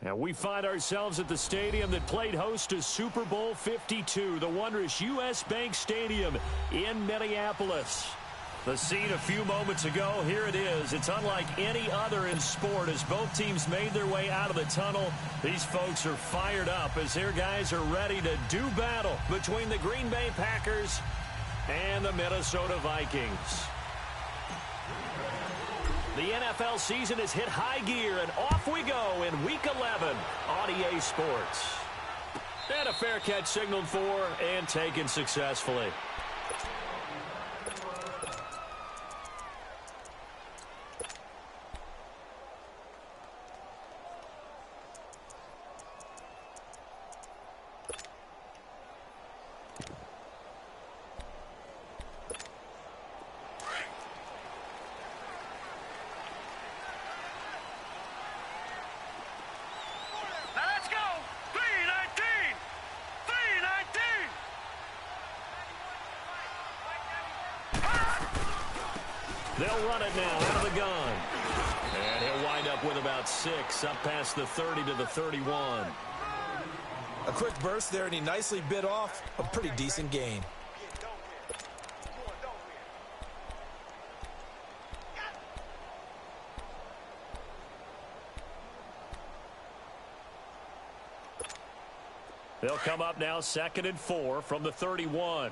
And we find ourselves at the stadium that played host to Super Bowl 52, the wondrous U.S. Bank Stadium in Minneapolis. The scene a few moments ago, here it is. It's unlike any other in sport as both teams made their way out of the tunnel. These folks are fired up as their guys are ready to do battle between the Green Bay Packers and the Minnesota Vikings. The NFL season has hit high gear, and off we go in Week 11 on EA Sports. And a fair catch signaled for and taken successfully. They'll run it now out of the gun. And he'll wind up with about 6, up past the 30 to the 31. A quick burst there, and he nicely bit off a pretty decent gain. They'll come up now 2nd and 4 from the 31.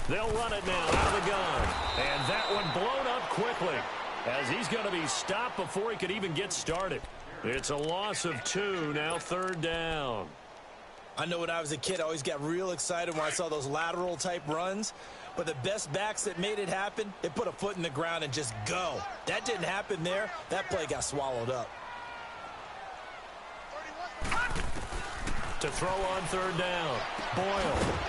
They'll run it now out of the gun. And that one blown up quickly as he's going to be stopped before he could even get started. It's a loss of 2, now 3rd down. I know when I was a kid, I always got real excited when I saw those lateral type runs. But the best backs that made it happen, they put a foot in the ground and just go. That didn't happen there. That play got swallowed up. To throw on 3rd down, Boyle.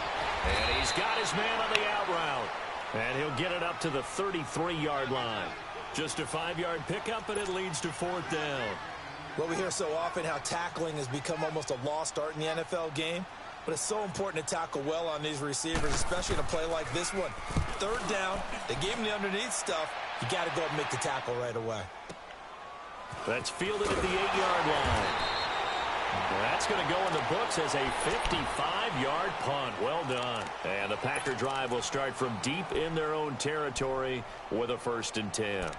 And he's got his man on the out route. And he'll get it up to the 33-yard line. Just a 5-yard pickup, and it leads to 4th down. Well, we hear so often how tackling has become almost a lost art in the NFL game. But it's so important to tackle well on these receivers, especially in a play like this one. 3rd down, they gave him the underneath stuff. You got to go and make the tackle right away. That's fielded at the 8-yard line. That's going to go in the books as a 55-yard punt. Well done. And the Packer drive will start from deep in their own territory with a 1st and 10.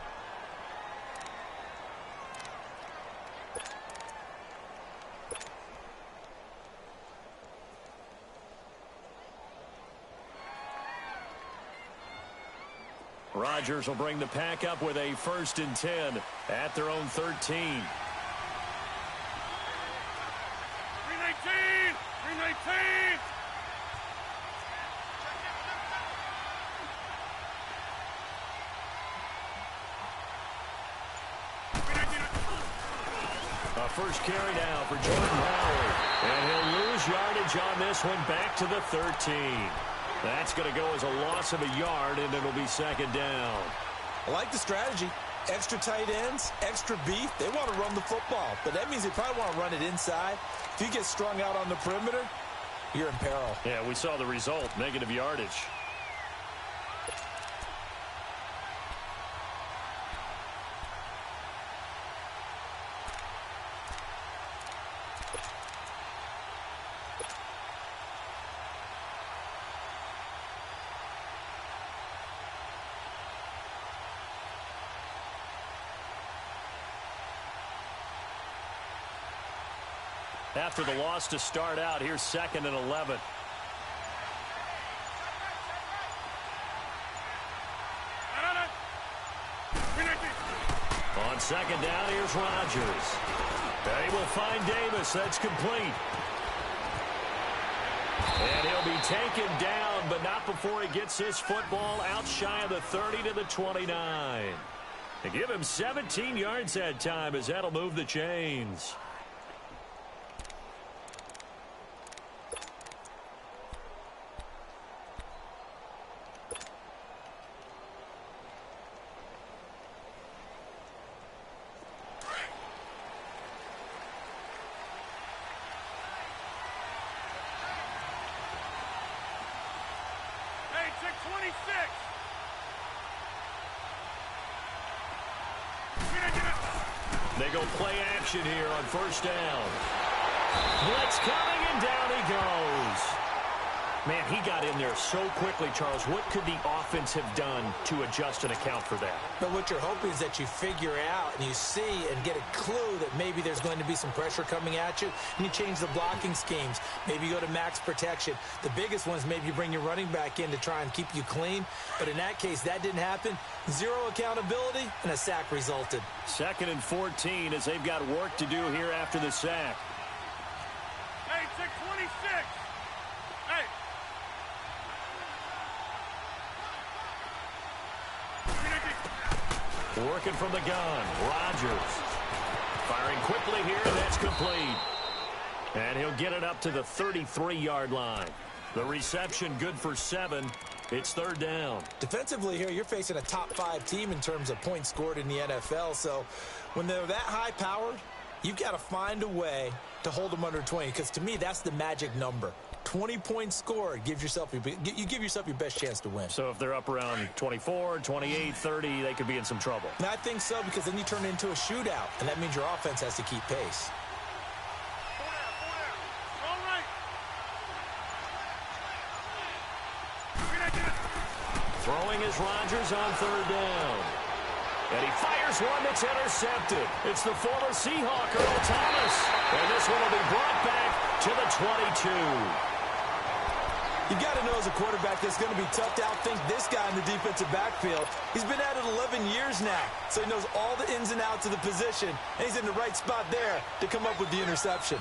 Rodgers will bring the Pack up with a 1st and 10 at their own 13. 319! A first carry now for Jordan Howard. And he'll lose yardage on this one back to the 13. That's going to go as a loss of a yard, and it'll be 2nd down. I like the strategy. Extra tight ends, extra beef. They want to run the football, but that means they probably want to run it inside. If you get strung out on the perimeter, you're in peril. Yeah, we saw the result, negative yardage. After the loss to start out, here's 2nd and 11. On 2nd down, here's Rodgers. They will find Davis. That's complete. And he'll be taken down, but not before he gets this football out shy of the 30 to the 29. They give him 17 yards that time as that'll move the chains. They go play action here on first down. Blitz coming, and down he goes. Man, he got in there so quickly, Charles. What could the offense have done to adjust and account for that? But what you're hoping is that you figure out and you see and get a clue that maybe there's going to be some pressure coming at you, and you change the blocking schemes. Maybe you go to max protection. The biggest one is maybe you bring your running back in to try and keep you clean. But in that case, that didn't happen. Zero accountability, and a sack resulted. 2nd and 14 as they've got work to do here after the sack. Hey, 626. Hey. Working from the gun, Rodgers. Firing quickly here, and that's complete. And he'll get it up to the 33-yard line. The reception good for 7. It's 3rd down. Defensively here, you're facing a top 5 team in terms of points scored in the NFL. So when they're that high-powered, you've got to find a way to hold them under 20. Because to me, that's the magic number. 20 points scored gives yourself you give yourself your best chance to win. So if they're up around 24, 28, 30, they could be in some trouble. And I think so, because then you turn it into a shootout, and that means your offense has to keep pace. Throwing is Rodgers on 3rd down. And he fires one that's intercepted. It's the former Seahawk, Earl Thomas. And this one will be brought back to the 22. You've got to know as a quarterback it's going to be tough to outthink this guy in the defensive backfield. He's been at it 11 years now, so he knows all the ins and outs of the position, and he's in the right spot there to come up with the interception.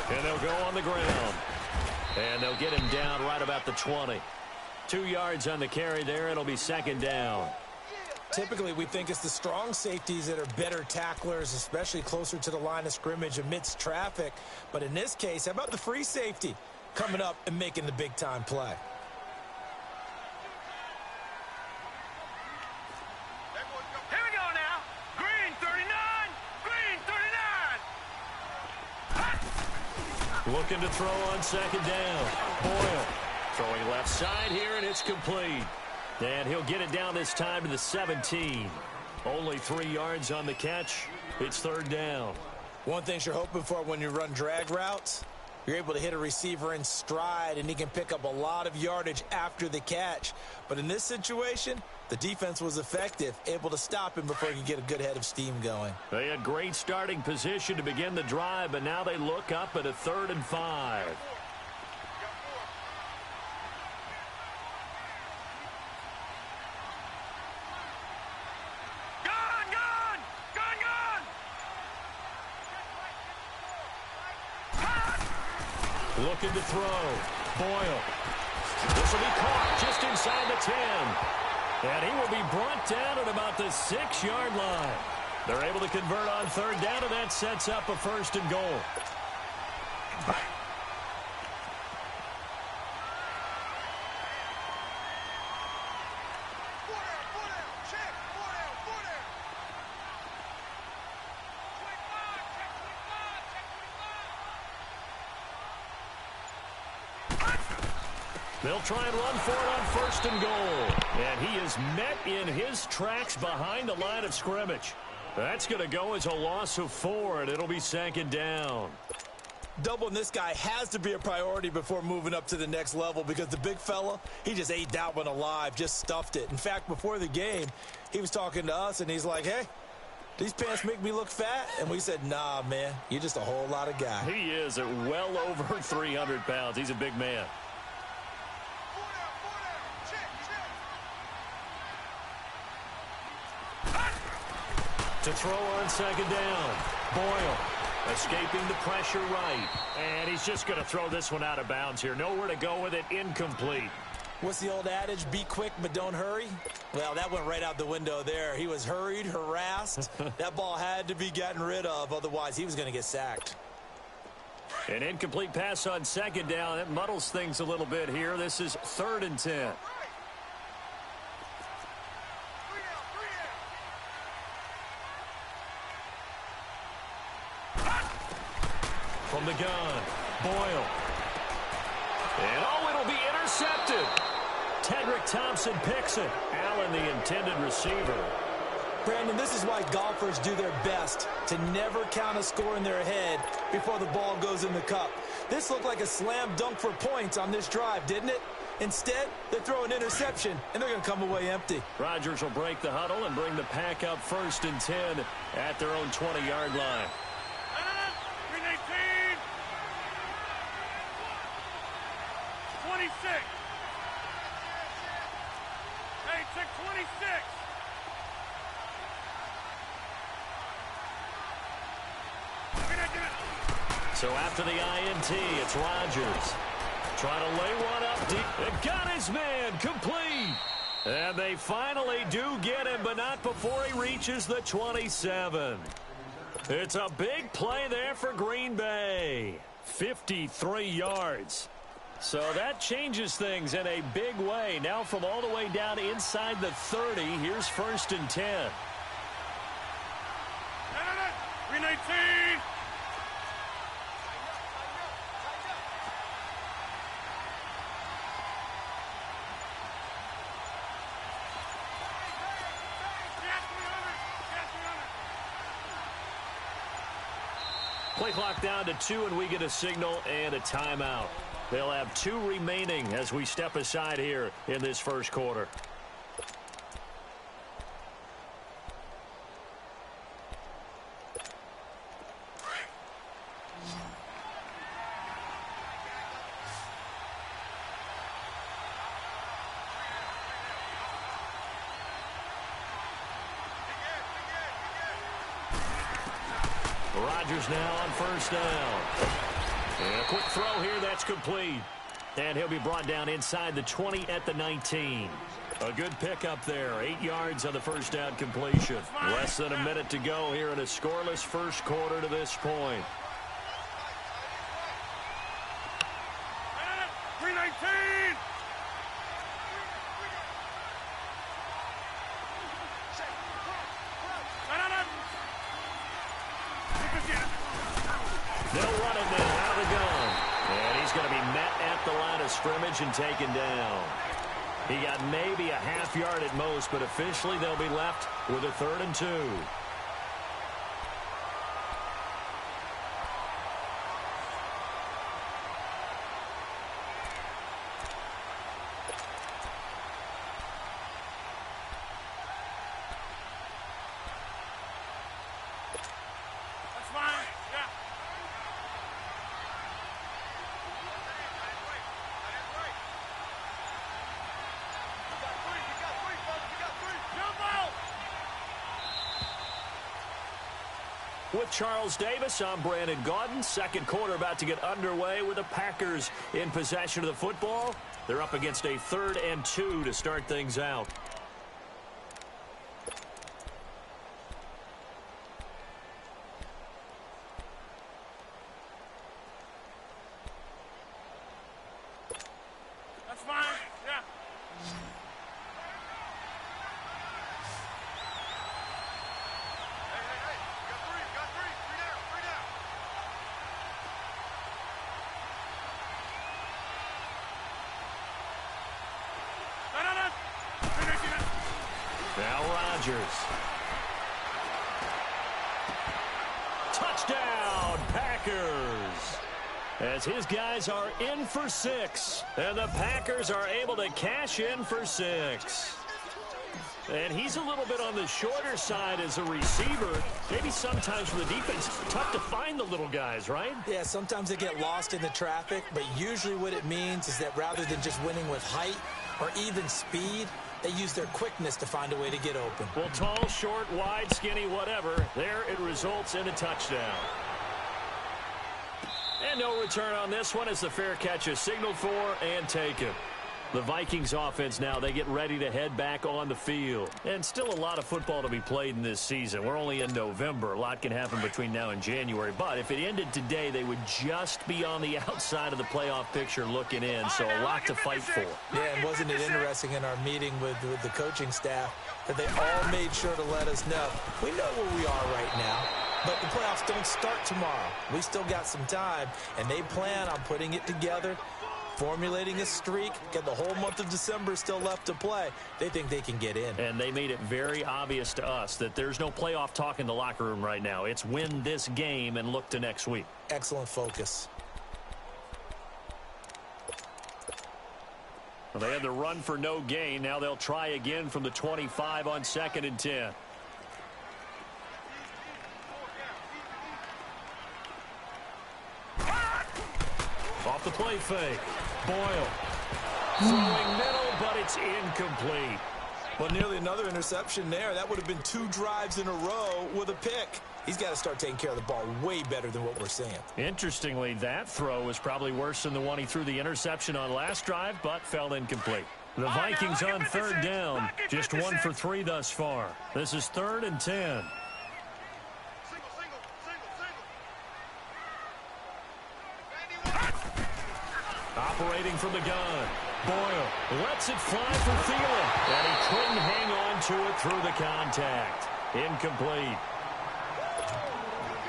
And they'll go on the ground. And they'll get him down right about the 20. 2 yards on the carry there. It'll be 2nd down. Typically, we think it's the strong safeties that are better tacklers, especially closer to the line of scrimmage amidst traffic. But in this case, how about the free safety coming up and making the big-time play? Looking to throw on 2nd down. Boyle throwing left side here, and it's complete. And he'll get it down this time to the 17. Only 3 yards on the catch. It's 3rd down. One thing you're hoping for when you run drag routes, you're able to hit a receiver in stride, and he can pick up a lot of yardage after the catch. But in this situation, the defense was effective, able to stop him before he could get a good head of steam going. They had great starting position to begin the drive, but now they look up at a 3rd and 5. Looking to throw. Boyle. This will be caught just inside the 10. And he will be brought down at about the 6-yard line. They're able to convert on 3rd down, and that sets up a 1st and goal. They'll try and run for it on 1st and goal. And he is met in his tracks behind the line of scrimmage. That's going to go as a loss of 4, and it'll be 2nd down. Doubling this guy has to be a priority before moving up to the next level, because the big fella, he just ate that one alive, just stuffed it. In fact, before the game, he was talking to us, and he's like, hey, these pants make me look fat? And we said, nah, man, you're just a whole lot of guy. He is at well over 300 pounds. He's a big man. To throw on 2nd down. Boyle escaping the pressure right. And he's just going to throw this one out of bounds here. Nowhere to go with it. Incomplete. What's the old adage, be quick but don't hurry? Well, that went right out the window there. He was hurried, harassed. That ball had to be gotten rid of, otherwise he was going to get sacked. An incomplete pass on second down. It muddles things a little bit here. This is 3rd and 10. From the gun, Boyle. And it'll be intercepted. Tedrick Thompson picks it. Allen, the intended receiver. Brandon, this is why golfers do their best to never count a score in their head before the ball goes in the cup. This looked like a slam dunk for points on this drive, didn't it? Instead, they throw an interception, and they're going to come away empty. Rodgers will break the huddle and bring the pack up 1st and 10 at their own 20-yard line. 26. Hey, check 26. So after the INT, it's Rodgers. Trying to lay one up deep. It got his man complete. And they finally do get him, but not before he reaches the 27. It's a big play there for Green Bay. 53 yards. So that changes things in a big way. Now from all the way down inside the 30, here's 1st and 10. 319. Play clock down to 2, and we get a signal and a timeout. They'll have 2 remaining as we step aside here in this first quarter. Rodgers now on 1st down. And a quick throw here, that's complete. And he'll be brought down inside the 20 at the 19. A good pickup there. 8 yards on the 1st down completion. Less than a minute to go here in a scoreless first quarter to this point. 319. They'll run it now out of the gun. And he's going to be met at the line of scrimmage and taken down. He got maybe a half yard at most, but officially they'll be left with a 3rd and 2. With Charles Davis, I'm Brandon Gaudin. Second quarter about to get underway with the Packers in possession of the football. They're up against a 3rd and 2 to start things out. That's fine. Yeah. Now Rodgers. Touchdown, Packers. As his guys are in for 6. And the Packers are able to cash in for 6. And he's a little bit on the shorter side as a receiver. Maybe sometimes for the defense, tough to find the little guys, right? Yeah, sometimes they get lost in the traffic, but usually what it means is that rather than just winning with height or even speed, they use their quickness to find a way to get open. Well, tall, short, wide, skinny, whatever, there it results in a touchdown. And no return on this one as the fair catch is signaled for and taken. The Vikings offense now, they get ready to head back on the field. And still a lot of football to be played in this season. We're only in November. A lot can happen between now and January. But if it ended today, they would just be on the outside of the playoff picture looking in. So a lot to fight for. Yeah, and wasn't it interesting in our meeting with the coaching staff that they all made sure to let us know, we know where we are right now, but the playoffs don't start tomorrow. We still got some time, and they plan on putting it together, formulating a streak, get the whole month of December still left to play. They think they can get in. And they made it very obvious to us that there's no playoff talk in the locker room right now. It's win this game and look to next week. Excellent focus. Well, they had the run for no gain. Now they'll try again from the 25 on 2nd and 10. Off the play fake. Boyle. Throwing middle, but it's incomplete. Well, nearly another interception there. That would have been 2 drives in a row with a pick. He's got to start taking care of the ball way better than what we're seeing. Interestingly, that throw was probably worse than the one he threw the interception on last drive, but fell incomplete. The Vikings on 3rd down, just 1 for 3 thus far. This is 3rd and 10. Operating from the gun. Boyle lets it fly for Thielen, and he couldn't hang on to it through the contact. Incomplete.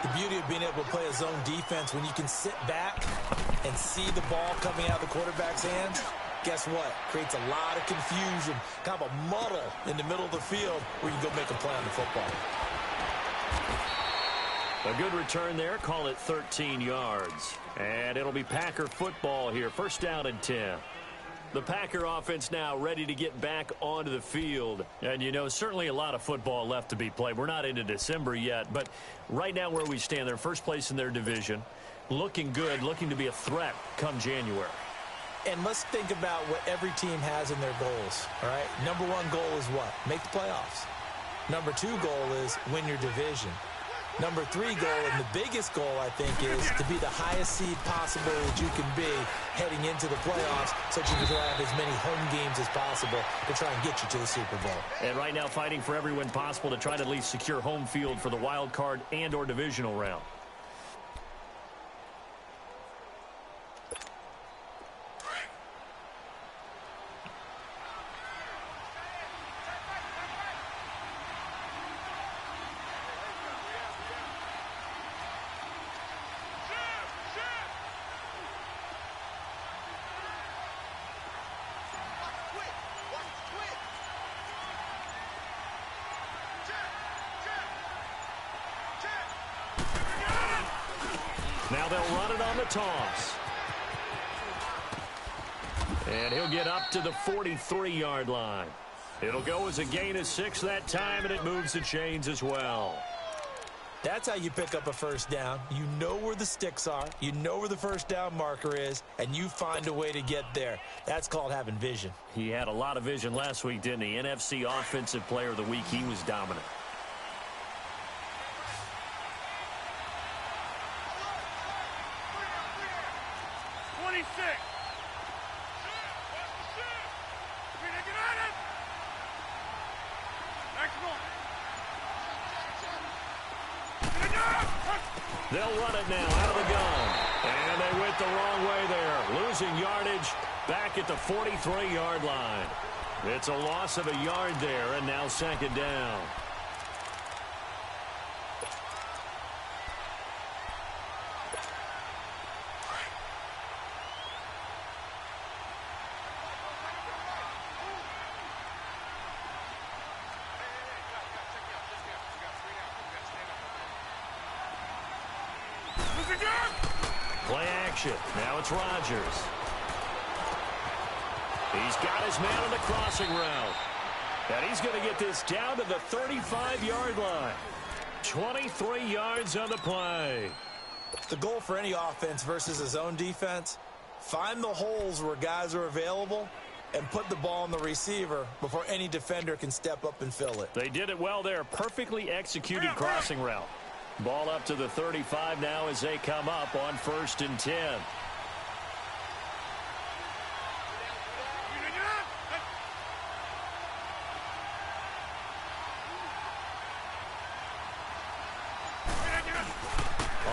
The beauty of being able to play a zone defense when you can sit back and see the ball coming out of the quarterback's hands, guess what? Creates a lot of confusion, kind of a muddle in the middle of the field where you can go make a play on the football. A good return there. Call it 13 yards. And it'll be Packer football here. 1st down and 10. The Packer offense now ready to get back onto the field. And, you know, certainly a lot of football left to be played. We're not into December yet, but right now where we stand, they're first place in their division. Looking good, looking to be a threat come January. And let's think about what every team has in their goals, all right? Number 1 goal is what? Make the playoffs. Number 2 goal is win your division. Number 3 goal, and the biggest goal, I think, is to be the highest seed possible that you can be heading into the playoffs so that you can have as many home games as possible to try and get you to the Super Bowl. And right now fighting for every win possible to try to at least secure home field for the wild card and or divisional round. Now they'll run it on the toss. And he'll get up to the 43-yard line. It'll go as a gain of 6 that time, and it moves the chains as well. That's how you pick up a 1st down. You know where the sticks are. You know where the 1st down marker is, and you find a way to get there. That's called having vision. He had a lot of vision last week, didn't he? NFC Offensive Player of the Week. He was dominant. They'll run it now out of the gun. And they went the wrong way there. Losing yardage back at the 43-yard line. It's a loss of a yard there, and now 2nd down. Play action. Now it's Rodgers. He's got his man on the crossing route. And he's going to get this down to the 35-yard line. 23 yards on the play. The goal for any offense versus a zone defense, find the holes where guys are available and put the ball on the receiver before any defender can step up and fill it. They did it well there. Perfectly executed crossing route. Ball up to the 35 now as they come up on 1st and 10.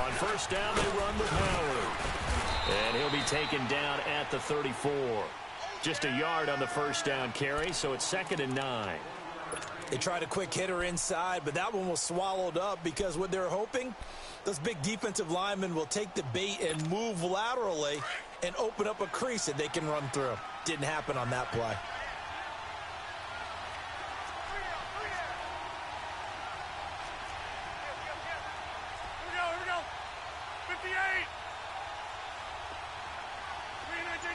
On first down, they run with Howard. And he'll be taken down at the 34. Just a yard on the first down carry, so it's 2nd and 9. They tried a quick hitter inside, but that one was swallowed up because what they're hoping, those big defensive linemen will take the bait and move laterally and open up a crease that they can run through. Didn't happen on that play. Here we go. 58. 319.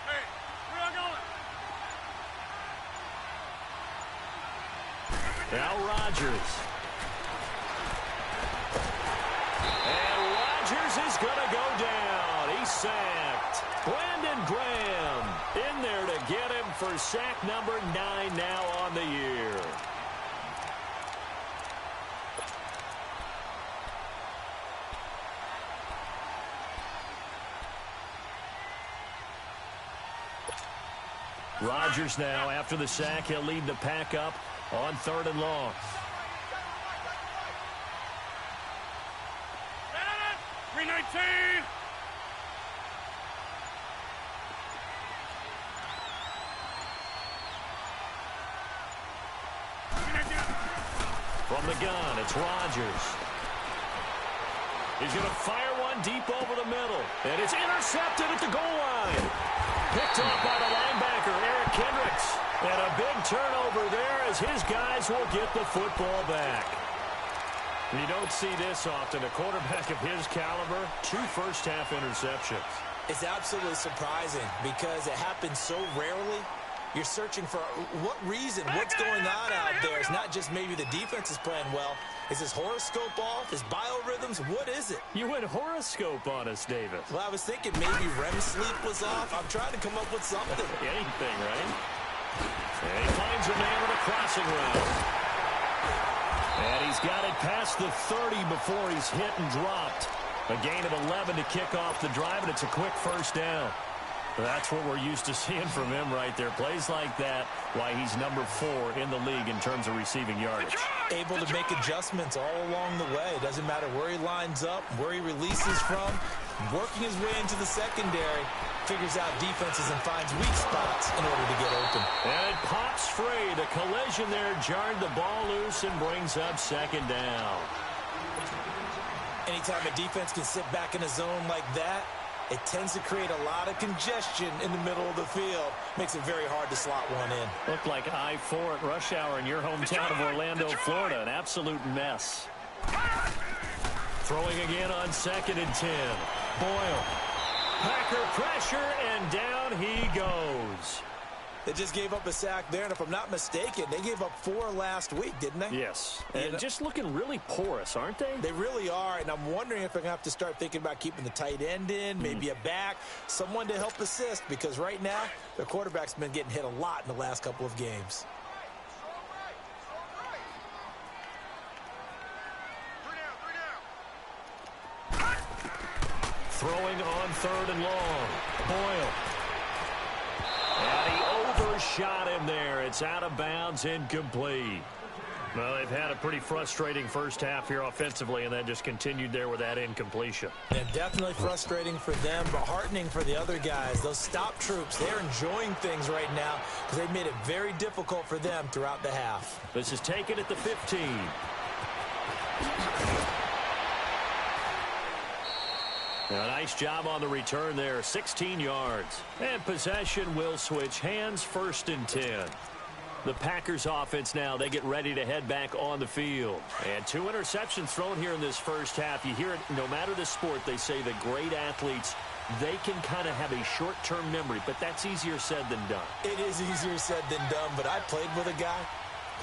Hey, where y'all going? Now Rodgers. And Rodgers is going to go down. He's sacked. Brandon Graham in there to get him for sack number 9 now on the year. Rodgers now, after the sack, he'll lead the pack up on 3rd and long. $319. From the gun, it's Rodgers. He's going to fire one deep over the middle. And it's intercepted at the goal line. Picked off by the linebacker, Eric Kendricks. And a big turnover there as his guys will get the football back. You don't see this often. A quarterback of his caliber, 2 first-half interceptions. It's absolutely surprising because it happens so rarely. You're searching for what reason, what's going on out there. It's not just maybe the defense is playing well. Is his horoscope off? His biorhythms? What is it? You went horoscope on us, Davis. Well, I was thinking maybe REM sleep was off. I'm trying to come up with something. Anything, right? And he finds a man with a crossing route. And he's got it past the 30 before he's hit and dropped. A gain of 11 to kick off the drive, and it's a quick first down. That's what we're used to seeing from him right there. Plays like that, why he's number 4 in the league in terms of receiving yardage. Able to make adjustments all along the way. Doesn't matter where he lines up, where he releases from. Working his way into the secondary, figures out defenses and finds weak spots in order to get open. And it pops free. The collision there jarred the ball loose and brings up 2nd down. Anytime a defense can sit back in a zone like that, it tends to create a lot of congestion in the middle of the field. Makes it very hard to slot one in. Looked like I-4 at rush hour in your hometown of Orlando, Florida. An absolute mess. Throwing again on 2nd and 10. Boyle. Packer pressure, and down he goes. They just gave up a sack there, and if I'm not mistaken, they gave up 4 last week, didn't they? Yes, and just looking really porous, aren't they? They really are, and I'm wondering if they're going to have to start thinking about keeping the tight end in, maybe a back, someone to help assist, because right now, their quarterback's been getting hit a lot in the last couple of games. Throwing on 3rd and long. Boyle. And he overshot him there. It's out of bounds, incomplete. Well, they've had a pretty frustrating first half here offensively, and that just continued there with that incompletion. And definitely frustrating for them, but heartening for the other guys. Those stop troops, they're enjoying things right now because they've made it very difficult for them throughout the half. This is taken at the 15. A nice job on the return there, 16 yards. And possession will switch hands, 1st and 10. The Packers offense now, they get ready to head back on the field. And 2 interceptions thrown here in this first half. You hear it, no matter the sport, they say that great athletes, they can kind of have a short-term memory, but that's easier said than done. It is easier said than done, but I played with a guy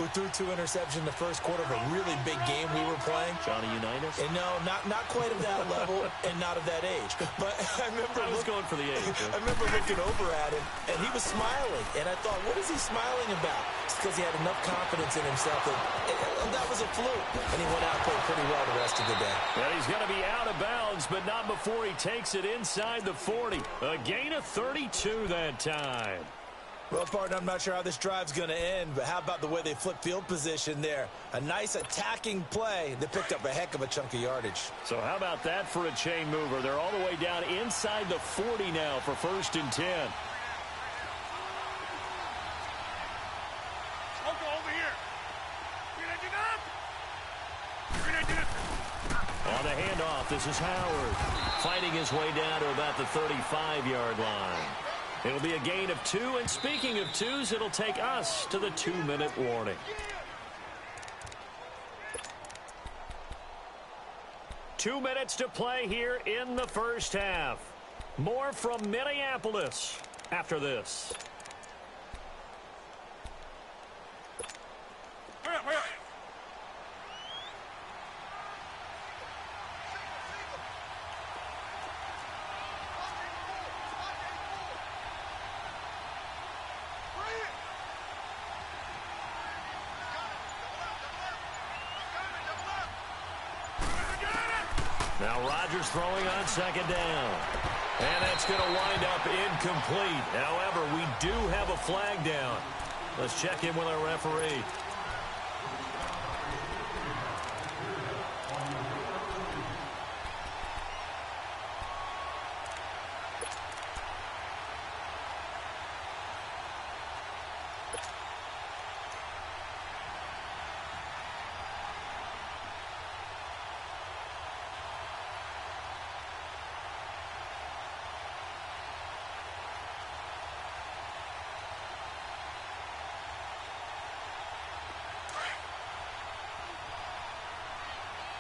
who threw 2 interceptions in the first quarter of a really big game we were playing. Johnny Unitas? And no, not quite of that level and not of that age. But I remember I was going for the age. I remember looking over at him, and he was smiling. And I thought, what is he smiling about? It's because he had enough confidence in himself that was a fluke. And he went out and played pretty well the rest of the day. Well, he's going to be out of bounds, but not before he takes it inside the 40. A gain of 32 that time. Well, partner, I'm not sure how this drive's going to end, but how about the way they flip field position there? A nice attacking play. They picked up a heck of a chunk of yardage. So how about that for a chain mover? They're all the way down inside the 40 now for 1st and 10. Over here. On the handoff, this is Howard. Fighting his way down to about the 35-yard line. It'll be a gain of 2, and speaking of 2s, it'll take us to the 2-minute warning. 2 minutes to play here in the first half. More from Minneapolis after this. Hurry up, hurry up. Now Rodgers throwing on 2nd down. And that's going to wind up incomplete. However, we do have a flag down. Let's check in with our referee.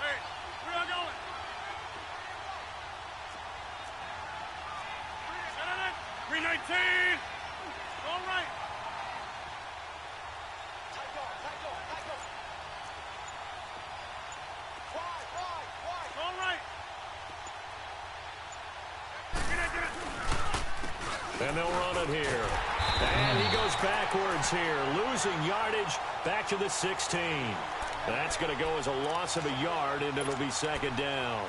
Hey, where y'all going? 319. All right. All right. And they'll run it here. And he goes backwards here, losing yardage back to the 16. That's going to go as a loss of a yard, and it'll be 2nd down.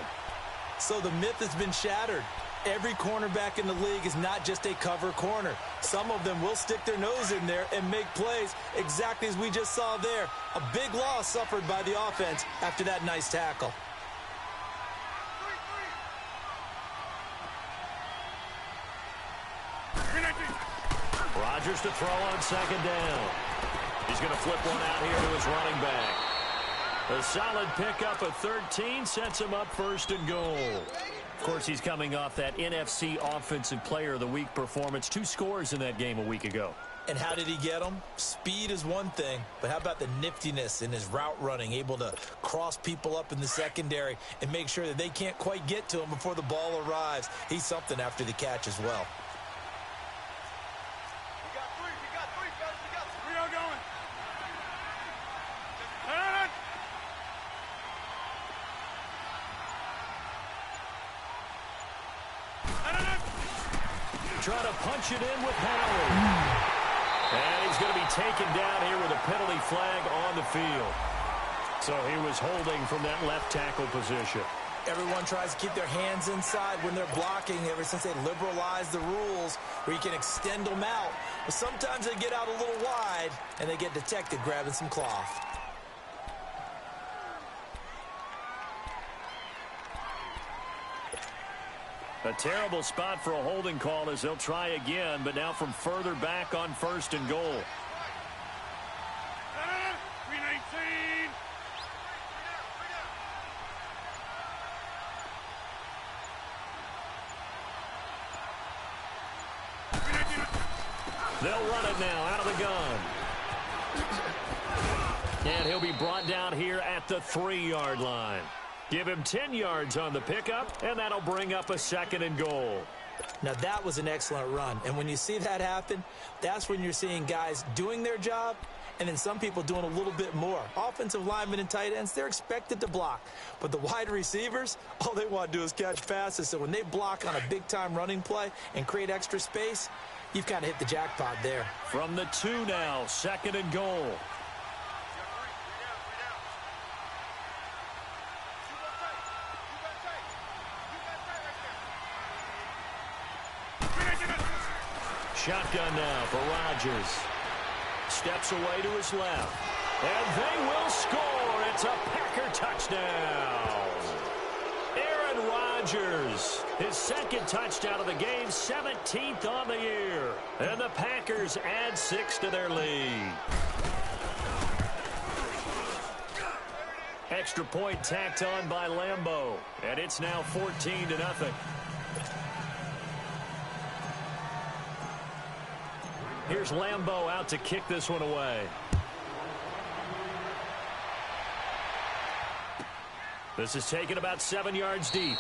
So the myth has been shattered. Every cornerback in the league is not just a cover corner. Some of them will stick their nose in there and make plays exactly as we just saw there. A big loss suffered by the offense after that nice tackle. Rodgers to throw on 2nd down. He's going to flip one out here to his running back. A solid pickup of 13 sets him up 1st and goal. Of course, he's coming off that NFC Offensive Player of the Week performance. 2 scores in that game a week ago. And how did he get them? Speed is one thing, but how about the niftiness in his route running, able to cross people up in the secondary and make sure that they can't quite get to him before the ball arrives. He's something after the catch as well. Where y'all going? Trying to punch it in with Howard. And he's going to be taken down here with a penalty flag on the field. So he was holding from that left tackle position. Everyone tries to keep their hands inside when they're blocking ever since they liberalized the rules where you can extend them out. But sometimes they get out a little wide and they get detected grabbing some cloth. A terrible spot for a holding call as they'll try again, but now from further back on 1st and goal. 319. They'll run it now out of the gun. And he'll be brought down here at the 3-yard line. Give him 10 yards on the pickup, and that'll bring up a 2nd and goal. Now, that was an excellent run. And when you see that happen, that's when you're seeing guys doing their job and then some people doing a little bit more. Offensive linemen and tight ends, they're expected to block. But the wide receivers, all they want to do is catch passes. So when they block on a big-time running play and create extra space, you've kind of hit the jackpot there. From the 2 now, 2nd and goal. Shotgun now for Rodgers. Steps away to his left. And they will score. It's a Packer touchdown. Aaron Rodgers, his second touchdown of the game, 17th on the year. And the Packers add 6 to their lead. Extra point tacked on by Lambeau. And it's now 14-0. Here's Lambeau out to kick this one away. This is taken about 7 yards deep.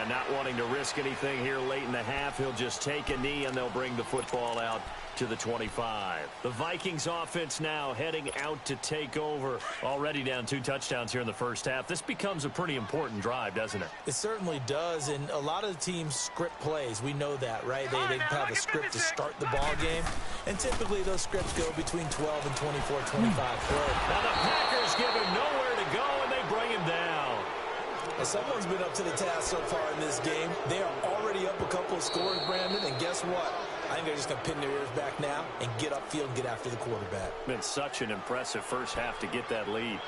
And not wanting to risk anything here late in the half, he'll just take a knee and they'll bring the football out to the 25. The Vikings offense now heading out to take over. Already down 2 touchdowns here in the first half. This becomes a pretty important drive, doesn't it? It certainly does, and a lot of the teams script plays. We know that, right? They have a script to start the ball game, and typically those scripts go between 12 and 24, 25 plays. Now the Packers give him nowhere to go, and they bring him down. Now, someone's been up to the task so far in this game. They are already up a couple of scores, Brandon, and guess what? I think they're just going to pin their ears back now and get upfield and get after the quarterback. Been such an impressive first half to get that lead.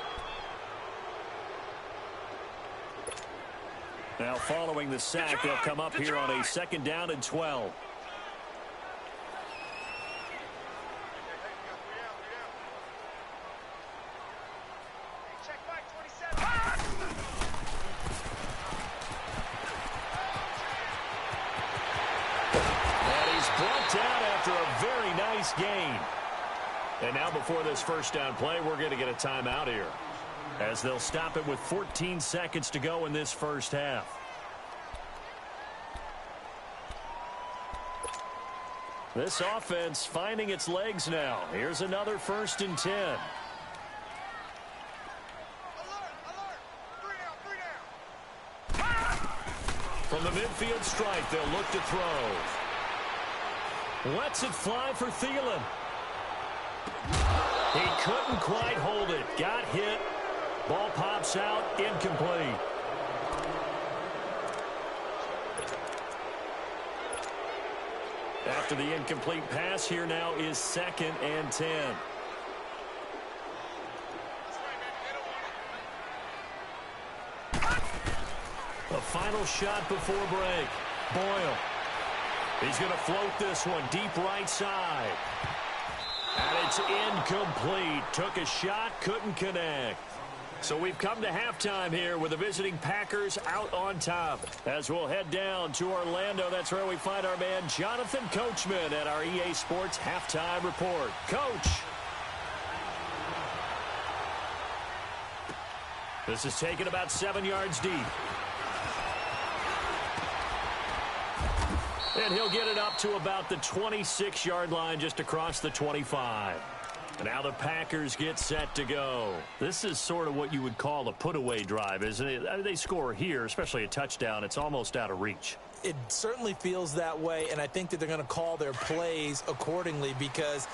Now following the sack, they'll come up here on a 2nd down and 12. Gain. And now before this first down play, we're going to get a timeout here, as they'll stop it with 14 seconds to go in this first half. This offense finding its legs now. Here's another 1st and 10. Alert, alert. 3 down. From the midfield stripe, they'll look to throw. Lets it fly for Thielen. He couldn't quite hold it. Got hit. Ball pops out. Incomplete. After the incomplete pass, here now is 2nd and 10. The final shot before break. Boyle. He's going to float this one deep right side. And it's incomplete. Took a shot, couldn't connect. So we've come to halftime here with the visiting Packers out on top. As we'll head down to Orlando, that's where we find our man Jonathan Coachman at our EA Sports Halftime Report. Coach. This is taken about 7 yards deep. And he'll get it up to about the 26-yard line, just across the 25. And now the Packers get set to go. This is sort of what you would call a put-away drive, isn't it? They score here, especially a touchdown. It's almost out of reach. It certainly feels that way, and I think that they're going to call their plays accordingly, because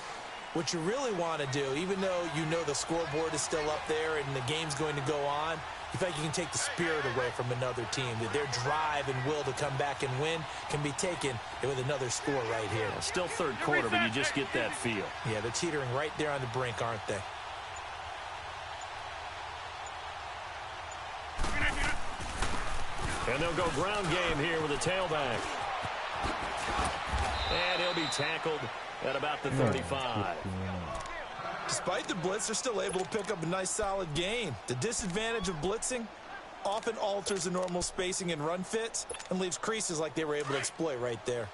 what you really want to do, even though you know the scoreboard is still up there and the game's going to go on, you feel like you can take the spirit away from another team, that their drive and will to come back and win can be taken with another score right here. Still third quarter, but you just get that feel. Yeah, they're teetering right there on the brink, aren't they? And they'll go ground game here with a tailback. And he'll be tackled at about the 35. Despite the blitz, they're still able to pick up a nice solid gain. The disadvantage of blitzing often alters the normal spacing and run fits and leaves creases like they were able to exploit right there.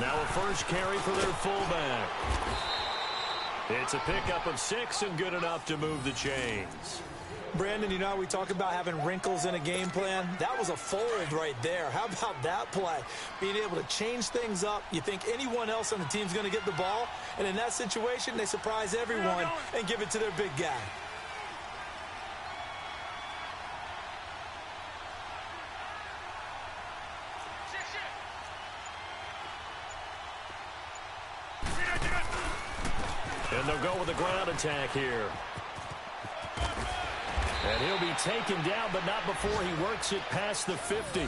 Now a first carry for their fullback. It's a pickup of 6 and good enough to move the chains. Brandon, you know how we talk about having wrinkles in a game plan? That was a fold right there. How about that play? Being able to change things up. You think anyone else on the team's going to get the ball, and in that situation, they surprise everyone and give it to their big guy. go with the ground attack here. And he'll be taken down, but not before he works it past the 50.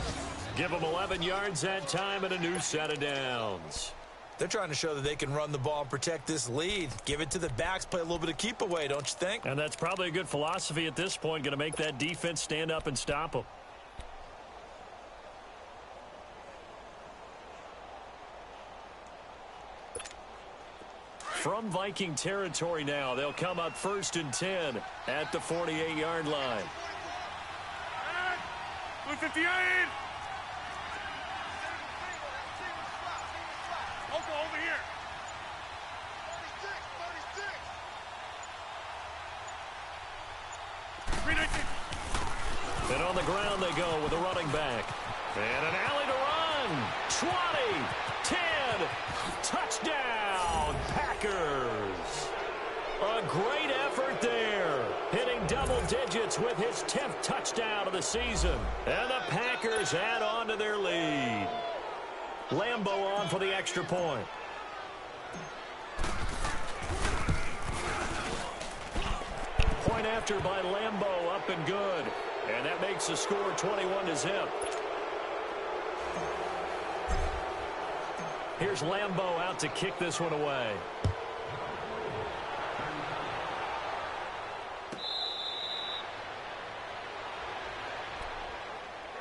Give him 11 yards that time and a new set of downs. They're trying to show that they can run the ball and protect this lead. Give it to the backs, play a little bit of keep away, don't you think? And that's probably a good philosophy at this point, going to make that defense stand up and stop them. From Viking territory now, they'll come up 1st and 10 at the 48-yard line. 58. Over here. 36. And on the ground they go with a running back. And an alley to run. 20, 10, touchdown, Packers. A great effort there. Hitting double digits with his 10th touchdown of the season. And the Packers add on to their lead. Lambo on for the extra point. Point after by Lambo, up and good. And that makes the score 21-0. Here's Lambo out to kick this one away.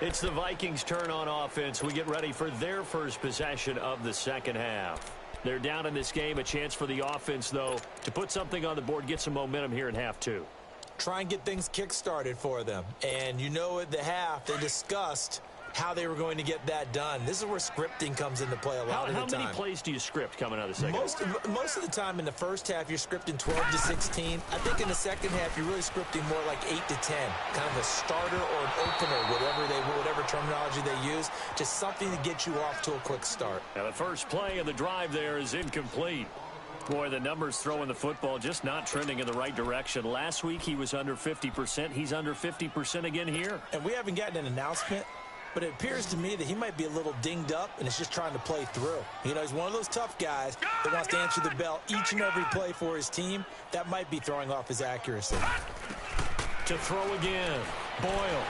It's the Vikings' turn on offense. We get ready for their first possession of the second half. They're down in this game. A chance for the offense, though, to put something on the board, get some momentum here in half two. Try and get things kick-started for them. And you know at the half, they discussed how they were going to get that done. This is where scripting comes into play a lot of the time. How many plays do you script coming out of the second half? Most of the time in the first half, you're scripting 12 to 16. I think in the second half, you're really scripting more like 8 to 10. Kind of a starter or an opener, whatever terminology they use. Just something to get you off to a quick start. Now the first play of the drive there is incomplete. Boy, the numbers throwing the football just not trending in the right direction. Last week, he was under 50%. He's under 50% again here. And we haven't gotten an announcement, but it appears to me that he might be a little dinged up and is just trying to play through. You know, he's one of those tough guys that wants to answer the bell each and every play for his team. That might be throwing off his accuracy. To throw again. Boyle.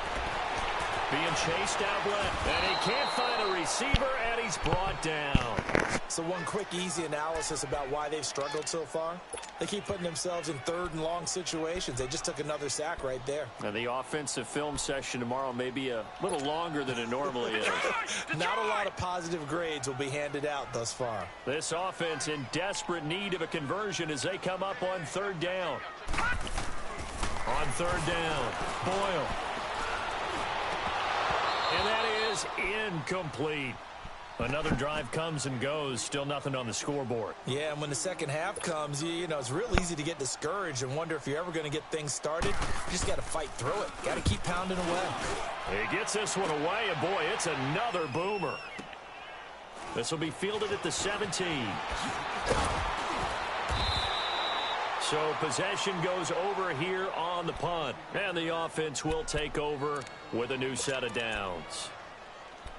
Being chased out left. And he can't find a receiver, and he's brought down. So one quick, easy analysis about why they've struggled so far. They keep putting themselves in third and long situations. They just took another sack right there. And the offensive film session tomorrow may be a little longer than it normally is. Not a lot of positive grades will be handed out thus far. This offense in desperate need of a conversion as they come up on third down. On third down, Boyle. And that is incomplete. Another drive comes and goes. Still nothing on the scoreboard. Yeah, and when the second half comes, you know, it's real easy to get discouraged and wonder if you're ever going to get things started. You just got to fight through it. Got to keep pounding away. He gets this one away, and boy, it's another boomer. This will be fielded at the 17. So possession goes over here on the punt. And the offense will take over with a new set of downs.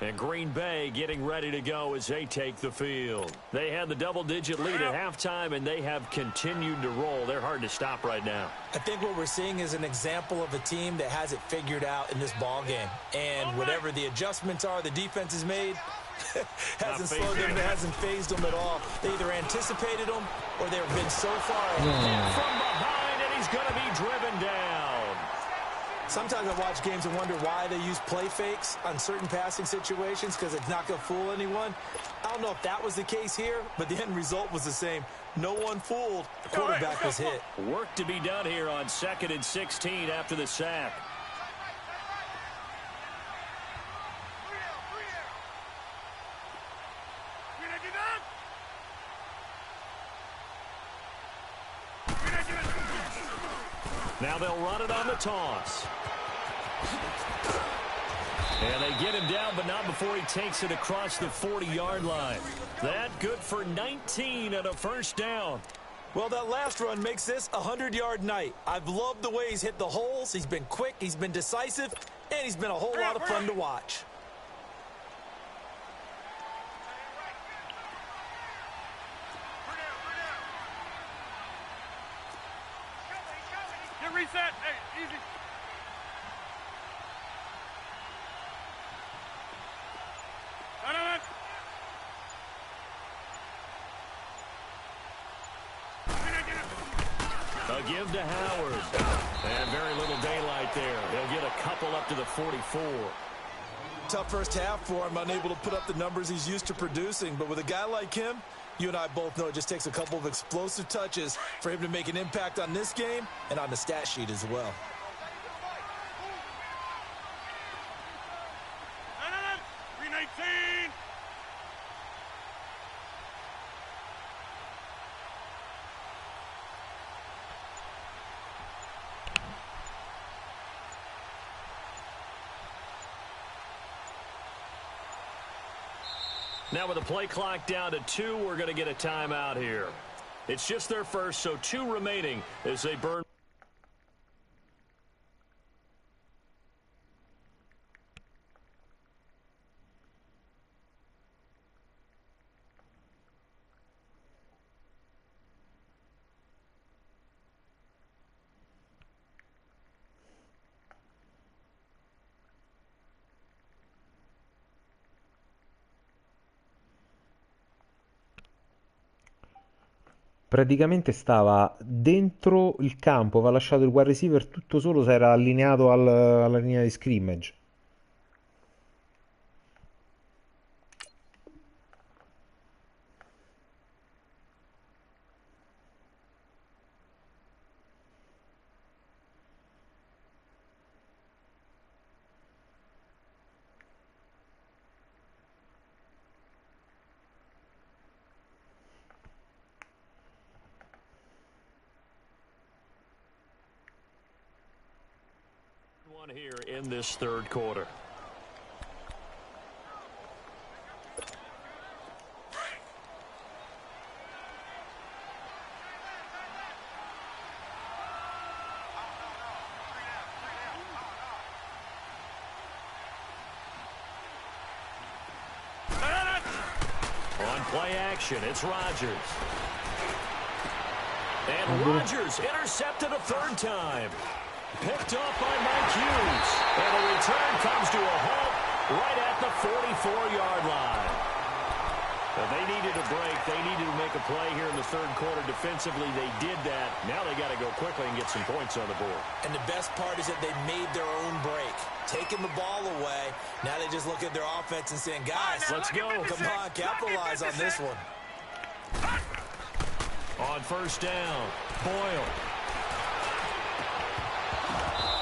And Green Bay getting ready to go as they take the field. They had the double-digit lead at halftime, and they have continued to roll. They're hard to stop right now. I think what we're seeing is an example of a team that has it figured out in this ball game. And whatever the adjustments are the defense has made, hasn't slowed them, hasn't phased them at all. They either anticipated them or they've been so far ahead. From behind, and he's going to be driven down. Sometimes I watch games and wonder why they use play fakes on certain passing situations because it's not going to fool anyone. I don't know if that was the case here, but the end result was the same. No one fooled. The quarterback was hit. Work to be done here on 2nd and 16 after the sack. Now they'll run it on the toss. And they get him down, but not before he takes it across the 40-yard line. That good for 19 and a first down. Well, that last run makes this a 100-yard night. I've loved the way he's hit the holes. He's been quick, he's been decisive, and he's been a whole lot of fun to watch. reset. Hey, easy. No. A give to Howard. And very little daylight there. He'll get a couple up to the 44. Tough first half for him, unable to put up the numbers he's used to producing. But with a guy like him, you and I both know it just takes a couple of explosive touches for him to make an impact on this game and on the stat sheet as well. No. 319. Now with the play clock down to 2, we're going to get a timeout here. It's just their first, so 2 remaining as they burn. Praticamente stava dentro il campo, aveva lasciato il wide receiver tutto solo, si era allineato alla linea di scrimmage. Here in this third quarter. On play action, it's Rodgers. And Rodgers intercepted a third time. Picked off by Mike Hughes. And the return comes to a halt right at the 44-yard line. Now they needed a break. They needed to make a play here in the third quarter. Defensively, they did that. Now they got to go quickly and get some points on the board. And the best part is that they made their own break. Taking the ball away. Now they just look at their offense and saying, guys, let's go. Come on, capitalize on this one. On first down, Boyle.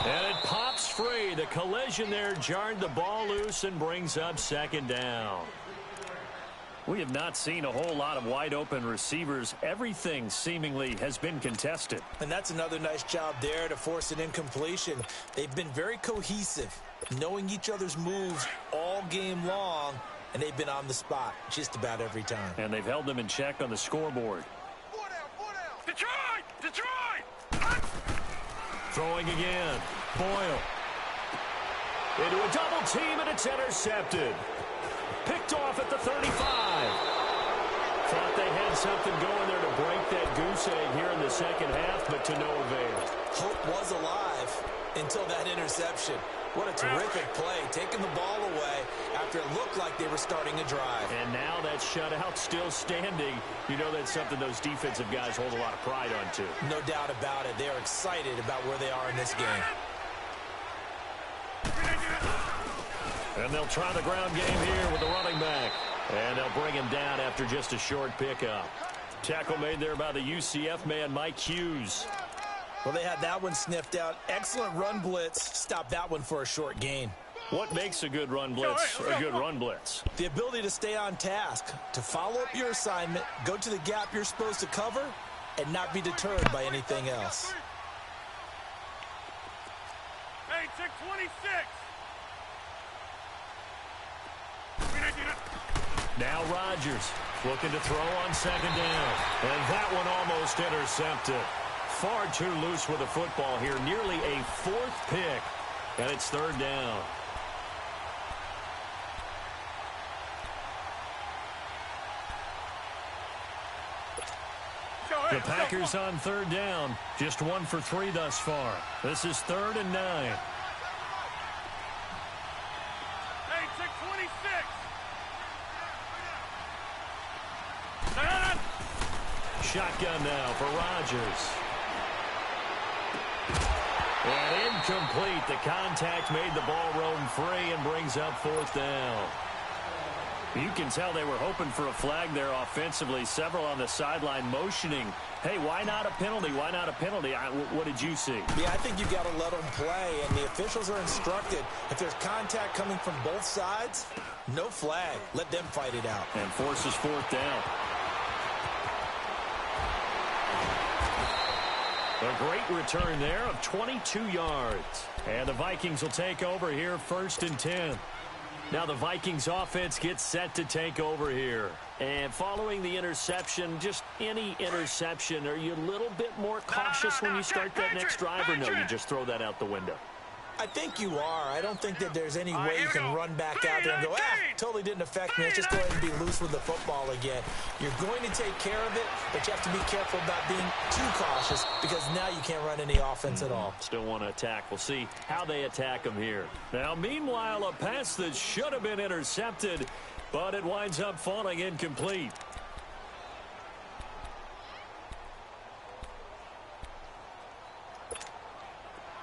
And it pops free. The collision there jarred the ball loose and brings up second down. We have not seen a whole lot of wide-open receivers. Everything seemingly has been contested. And that's another nice job there to force an incompletion. They've been very cohesive, knowing each other's moves all game long, and they've been on the spot just about every time. And they've held them in check on the scoreboard. Detroit! Throwing again. Boyle. Into a double team, and it's intercepted. Picked off at the 35. Thought they had something going there to break that goose egg here in the second half, but to no avail. Hope was alive until that interception. What a terrific play, taking the ball away after it looked like they were starting a drive. And now that shutout still standing. You know that's something those defensive guys hold a lot of pride on, too. No doubt about it. They are excited about where they are in this game. And they'll try the ground game here with the running back. And they'll bring him down after just a short pickup. Tackle made there by the UCF man, Mike Hughes. Well, they had that one sniffed out. Excellent run blitz. Stop that one for a short gain. What makes a good run blitz a good run blitz? The ability to stay on task, to follow up your assignment, go to the gap you're supposed to cover, and not be deterred by anything else. Hey, check 26. Now Rodgers looking to throw on second down. And that one almost intercepted. Far too loose with the football here. Nearly a fourth pick. And it's third down. The Packers on third down. Just 1 for 3 thus far. This is 3rd and 9. Hey, 626. Shotgun now for Rodgers. And incomplete. The contact made the ball roam free and brings up 4th down. You can tell they were hoping for a flag there offensively. Several on the sideline motioning. Hey, why not a penalty? Why not a penalty? What did you see? Yeah, I think you got to let them play, and the officials are instructed. If there's contact coming from both sides, no flag. Let them fight it out. And forces 4th down. A great return there of 22 yards. And the Vikings will take over here 1st and 10. Now the Vikings offense gets set to take over here. And following the interception, just any interception, are you a little bit more cautious when you start that next drive, or no, you just throw that out the window? I think you are. I don't think that there's any way you can run back out there and go, totally didn't affect me. Let's just go ahead and be loose with the football again. You're going to take care of it, but you have to be careful about being too cautious because now you can't run any offense at all. Still want to attack. We'll see how they attack them here. Now, meanwhile, a pass that should have been intercepted, but it winds up falling incomplete.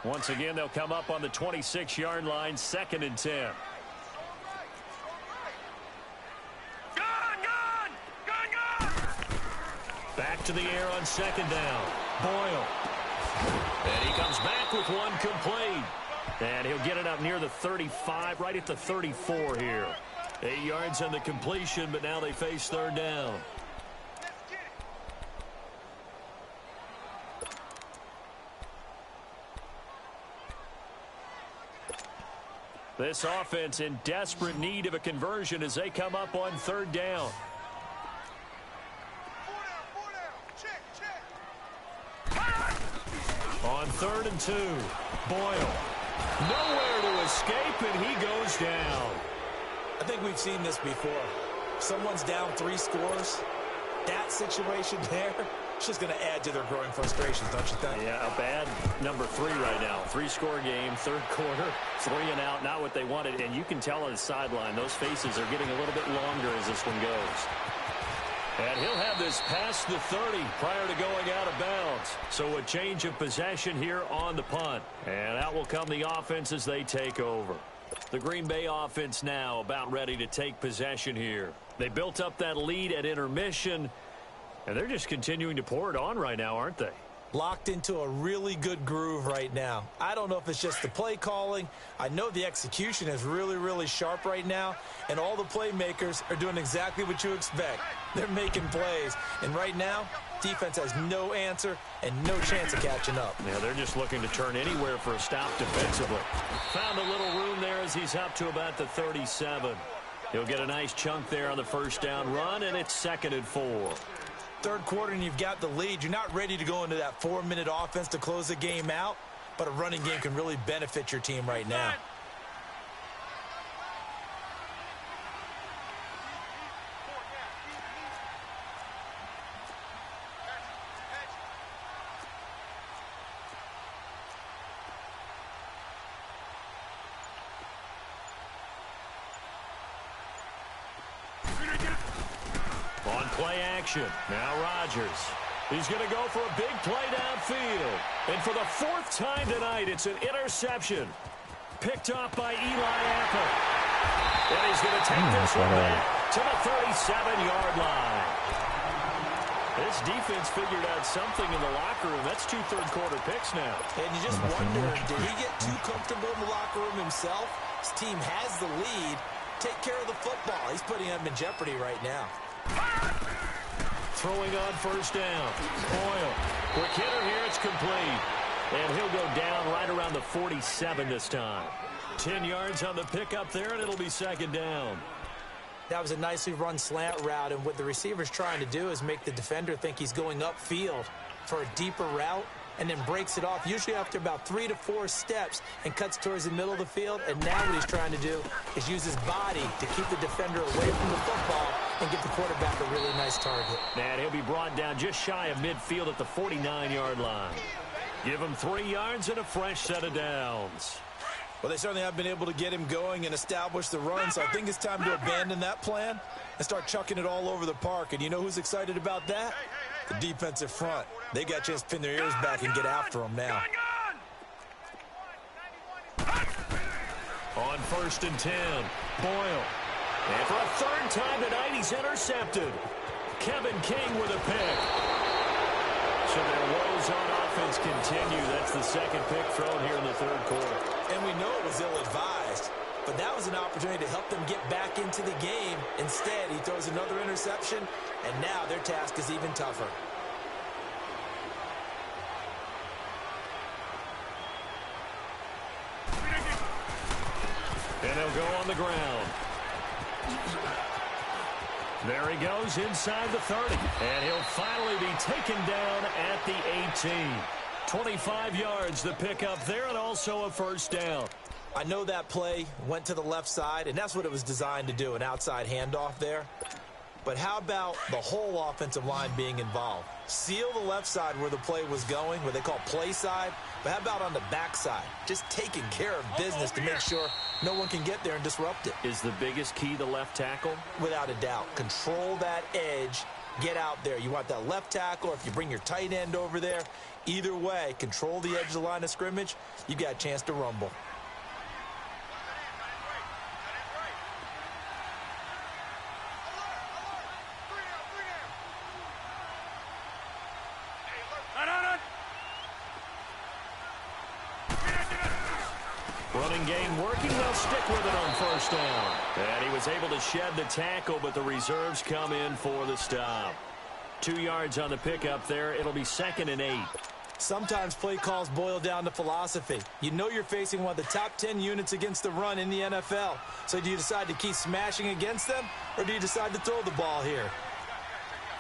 Once again, they'll come up on the 26-yard line, 2nd and 10. Back to the air on 2nd down. Boyle. And he comes back with one complete. And he'll get it up near the 35, right at the 34 here. 8 yards on the completion, but now they face 3rd down. This offense in desperate need of a conversion as they come up on 3rd down. On 3rd and 2, Boyle. Nowhere to escape, and he goes down. I think we've seen this before. Someone's down 3 scores. That situation there, it's just going to add to their growing frustrations, don't you think? Yeah, a bad number 3 right now. 3-score game, 3rd quarter, 3 and out, not what they wanted. And you can tell on the sideline, those faces are getting a little bit longer as this one goes. And he'll have this past the 30 prior to going out of bounds. So a change of possession here on the punt. And out will come the offense as they take over. The Green Bay offense now about ready to take possession here. They built up that lead at intermission, and they're just continuing to pour it on right now, aren't they? Locked into a really good groove right now. I don't know if it's just the play calling. I know the execution is really, really sharp right now, and all the playmakers are doing exactly what you expect. They're making plays, and right now, defense has no answer and no chance of catching up. Yeah, they're just looking to turn anywhere for a stop defensively. Found a little room there as he's up to about the 37. He'll get a nice chunk there on the 1st down run, and it's 2nd and 4. 3rd quarter and you've got the lead. You're not ready to go into that 4-minute offense to close the game out, but a running game can really benefit your team right now. Play action. Now Rodgers. He's going to go for a big play downfield. And for the 4th time tonight, it's an interception. Picked off by Eli Apple. And he's going to take this one back to the 37-yard line. This defense figured out something in the locker room. That's 2 third-quarter picks now. And you just wonder, did he get too comfortable in the locker room himself? His team has the lead. Take care of the football. He's putting them in jeopardy right now. Throwing on 1st down. Boyle. Quick hitter here. It's complete. And he'll go down right around the 47 this time. 10 yards on the pickup there, and it'll be 2nd down. That was a nicely run slant route, and what the receiver's trying to do is make the defender think he's going upfield for a deeper route and then breaks it off, usually after about 3 to 4 steps, and cuts towards the middle of the field. And now what he's trying to do is use his body to keep the defender away from the football and give the quarterback a really nice target. And he'll be brought down just shy of midfield at the 49-yard line. Give him 3 yards and a fresh set of downs. Well, they certainly have been able to get him going and establish the run, so I think it's time to abandon that plan and start chucking it all over the park. And you know who's excited about that? The defensive front. They got a chance to pin their ears back and get after him now. On 1st and 10, Boyle. And for a 3rd time tonight, he's intercepted. Kevin King with a pick. So their woes on offense continue. That's the 2nd pick thrown here in the 3rd quarter. And we know it was ill-advised, but that was an opportunity to help them get back into the game. Instead, he throws another interception, and now their task is even tougher. And they'll go on the ground. There he goes inside the 30. And he'll finally be taken down at the 18. 25 yards the pickup there, and also a 1st down. I know that play went to the left side, and that's what it was designed to do, an outside handoff there. But how about the whole offensive line being involved? Seal the left side where the play was going, what they call play side. But how about on the back side? Just taking care of business to make sure no one can get there and disrupt it. Is the biggest key the left tackle? Without a doubt. Control that edge. Get out there. You want that left tackle, or if you bring your tight end over there. Either way, control the edge of the line of scrimmage. You got a chance to rumble. Running game working. They'll stick with it on 1st down. And he was able to shed the tackle, but the reserves come in for the stop. 2 yards on the pickup there. It'll be 2nd and 8. Sometimes play calls boil down to philosophy. You know you're facing one of the top 10 units against the run in the NFL. So do you decide to keep smashing against them, or do you decide to throw the ball here?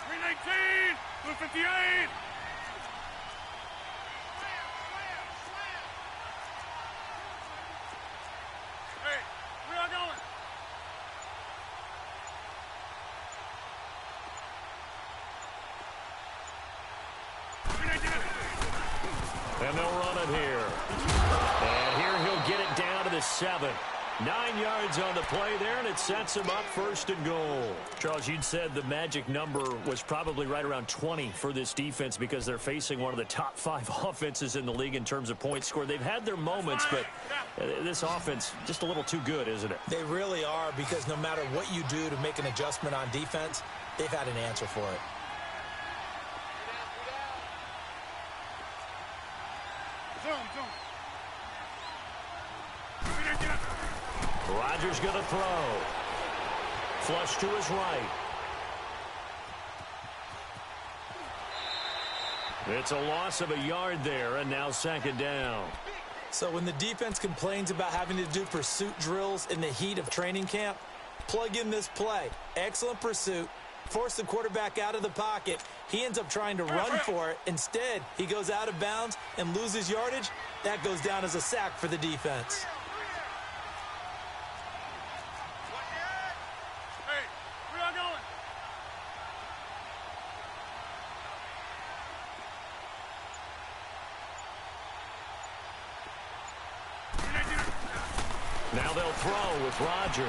319, 258. And they'll run it here. And here he'll get it down to the 7. 9 yards on the play there, and it sets him up 1st and goal. Charles, you'd said the magic number was probably right around 20 for this defense because they're facing one of the top 5 offenses in the league in terms of points scored. They've had their moments, but this offense just a little too good, isn't it? They really are, because no matter what you do to make an adjustment on defense, they've had an answer for it. Rodgers going to throw. Flush to his right. It's a loss of a yard there, and now 2nd down. So when the defense complains about having to do pursuit drills in the heat of training camp, plug in this play. Excellent pursuit. Force the quarterback out of the pocket. He ends up trying to run for it. Instead, he goes out of bounds and loses yardage. That goes down as a sack for the defense. Now they'll throw with Rodgers.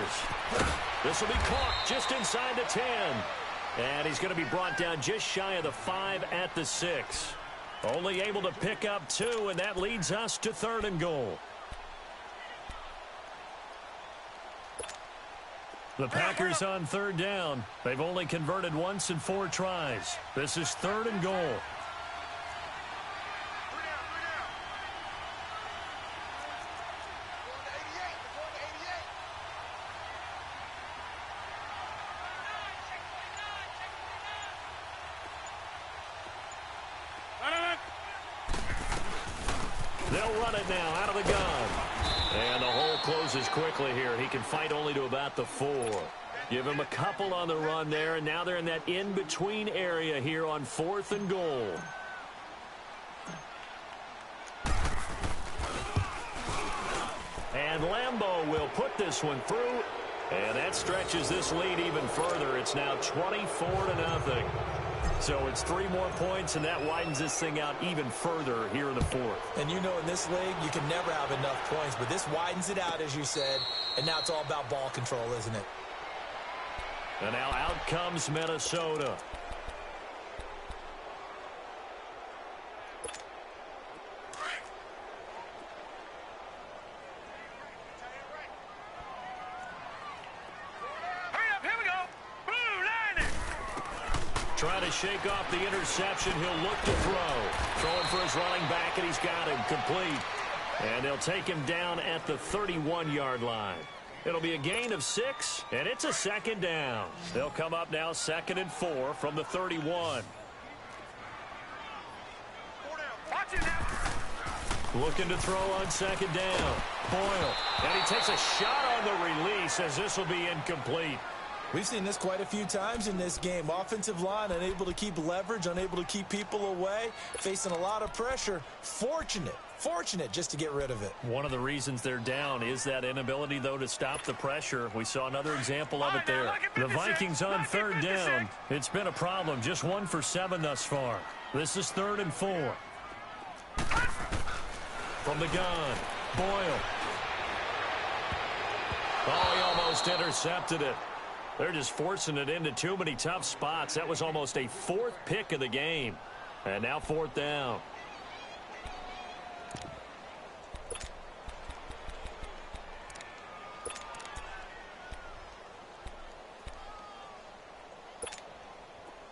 This will be caught just inside the 10. And he's going to be brought down just shy of the 5 at the 6. Only able to pick up 2, and that leads us to 3rd and goal. The Packers on 3rd down. They've only converted once in 4 tries. This is 3rd and goal. They'll run it now out of the gun. And the hole closes quickly here. He can fight only to about the 4. Give him a couple on the run there, and now they're in that in-between area here on 4th and goal. And Lambeau will put this one through, And that stretches this lead even further. It's now 24-0. So it's 3 more points, and that widens this thing out even further here in the fourth. And you know, in this league, you can never have enough points, but this widens it out, as you said, and now it's all about ball control, isn't it? And now out comes Minnesota. Trying to shake off the interception. He'll look to throw. Throwing for his running back, and he's got him complete. And they'll take him down at the 31-yard line. It'll be a gain of 6, and it's a second down. They'll come up now 2nd and 4 from the 31. Looking to throw on 2nd down. Boyle. And he takes a shot on the release as this will be incomplete. We've seen this quite a few times in this game. Offensive line unable to keep leverage, unable to keep people away, facing a lot of pressure. Fortunate just to get rid of it. One of the reasons they're down is that inability, though, to stop the pressure. We saw another example of it there. The Vikings on 3rd down. It's been a problem. Just 1 for 7 thus far. This is 3rd and 4. From the gun, Boyle. Oh, he almost intercepted it. They're just forcing it into too many tough spots. That was almost a 4th pick of the game. And now 4th down.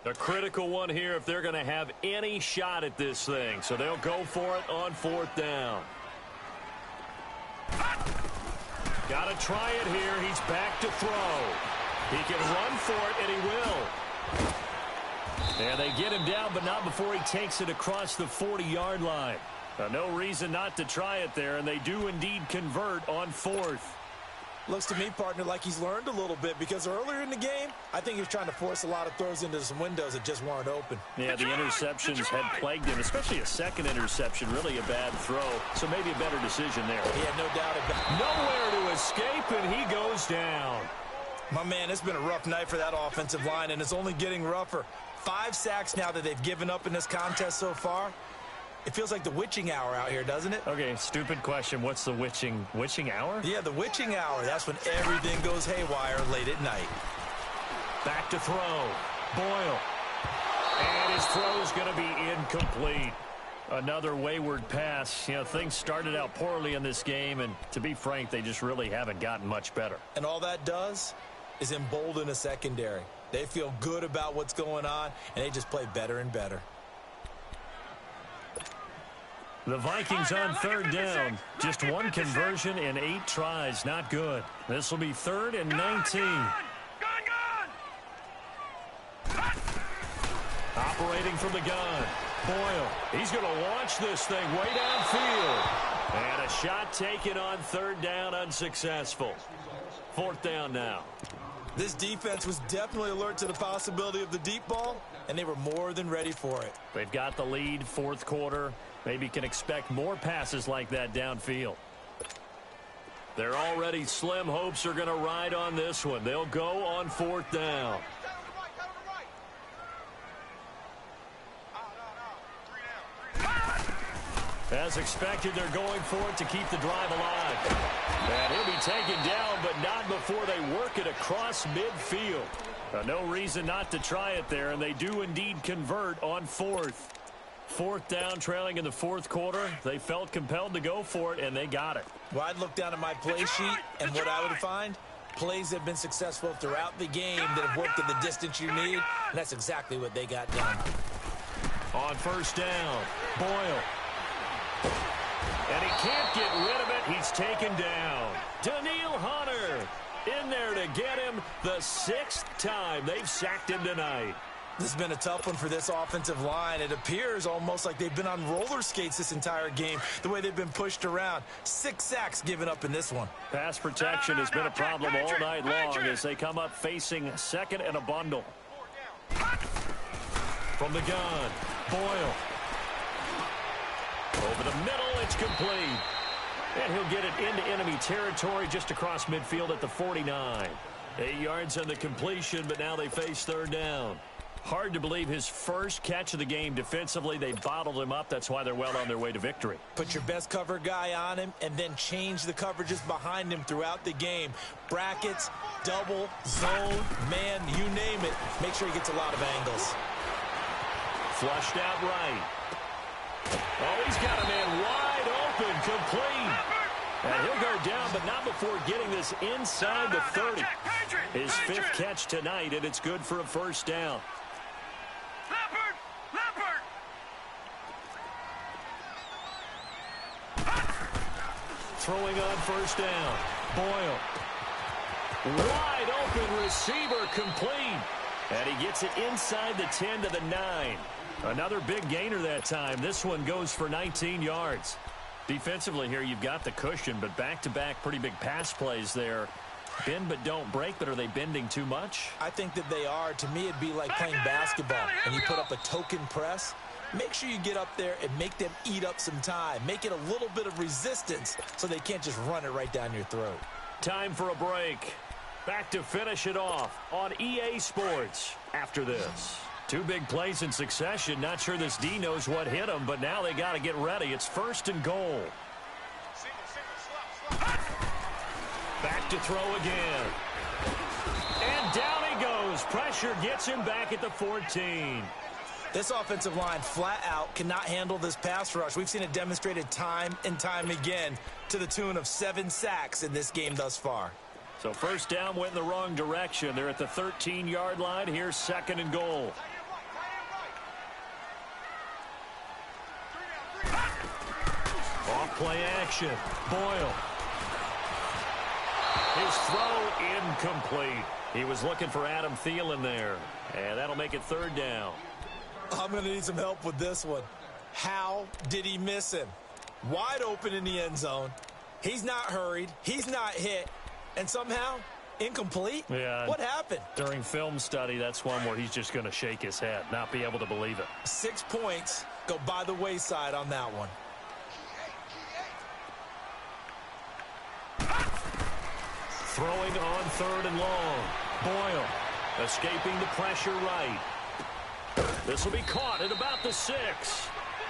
A critical one here if they're going to have any shot at this thing. So they'll go for it on 4th down. Got to try it here. He's back to throw. He can run for it, and he will. And they get him down, but not before he takes it across the 40-yard line. No reason not to try it there, and they do indeed convert on 4th. Looks to me, partner, like he's learned a little bit, because earlier in the game, I think he was trying to force a lot of throws into some windows that just weren't open. Yeah, the interceptions had plagued him, especially a 2nd interception, really a bad throw. So maybe a better decision there. He had no doubt about it. Nowhere to escape, and he goes down. My man, it's been a rough night for that offensive line, and it's only getting rougher. 5 sacks now that they've given up in this contest so far. It feels like the witching hour out here, doesn't it? Okay, stupid question. What's the witching hour? Yeah, the witching hour. That's when everything goes haywire late at night. Back to throw. Boyle. And his throw is going to be incomplete. Another wayward pass. You know, things started out poorly in this game, and to be frank, they just really haven't gotten much better. And all that does is embolden a secondary. They feel good about what's going on, and they just play better and better. The Vikings on 3rd down. Just 1 conversion in 8 tries. Not good. This will be 3rd and 19. Operating from the gun. Boyle. He's going to launch this thing way downfield. And a shot taken on 3rd down, unsuccessful. 4th down now. This defense was definitely alert to the possibility of the deep ball, and they were more than ready for it. They've got the lead, 4th quarter. Maybe can expect more passes like that downfield. They're already slim hopes are going to ride on this one. They'll go on 4th down. As expected, they're going for it to keep the drive alive. And he'll be taken down, but not before they work it across midfield. No reason not to try it there, and they do indeed convert on 4th. 4th down, trailing in the 4th quarter. They felt compelled to go for it, and they got it. Well, I'd look down at my play sheet, and what I would find, plays that have been successful throughout the game that have worked at the distance you need, and that's exactly what they got done. On 1st down, Boyle. And he can't get rid of it. He's taken down. Daniil Hunter in there to get him the 6th time they've sacked him tonight. This has been a tough one for this offensive line. It appears almost like they've been on roller skates this entire game, the way they've been pushed around. 6 sacks given up in this one. Pass protection has been a problem all night long as they come up facing 2nd and a bundle. From the gun, Boyle. Over the middle, it's complete. And he'll get it into enemy territory just across midfield at the 49. 8 yards on the completion, but now they face third down. Hard to believe his first catch of the game defensively. They bottled him up. That's why they're well on their way to victory. Put your best cover guy on him and then change the coverages behind him throughout the game. Brackets, double, zone, man, you name it. Make sure he gets a lot of angles. Flushed out right. Oh, he's got a man wide open, complete. And he'll go down, but not before getting this inside the 30. His fifth catch tonight, and it's good for a first down. Throwing on first down. Boyle. Wide open receiver, complete. And he gets it inside the 10 to the 9. Another big gainer that time. This one goes for 19 yards. Defensively here, you've got the cushion, but back-to-back pretty big pass plays there. Bend but don't break, but are they bending too much? I think that they are. To me, it'd be like playing basketball, and you put up a token press. Make sure you get up there and make them eat up some time. Make it a little bit of resistance so they can't just run it right down your throat. Time for a break. Back to finish it off on EA Sports after this. Two big plays in succession. Not sure this D knows what hit him, but now they got to get ready. It's first and goal. Back to throw again. And down he goes. Pressure gets him back at the 14. This offensive line flat out cannot handle this pass rush. We've seen it demonstrated time and time again to the tune of 7 sacks in this game thus far. So first down went in the wrong direction. They're at the 13-yard line. Here's second and goal. Off play action. Boyle. His throw incomplete. He was looking for Adam Thielen there. And that'll make it third down. I'm going to need some help with this one. How did he miss him? Wide open in the end zone. He's not hurried. He's not hit. And somehow, incomplete? Yeah. What happened? During film study, that's one where he's just going to shake his head, not be able to believe it. 6 points go by the wayside on that one. Throwing on third and long. Boyle escaping the pressure right. This will be caught at about the 6.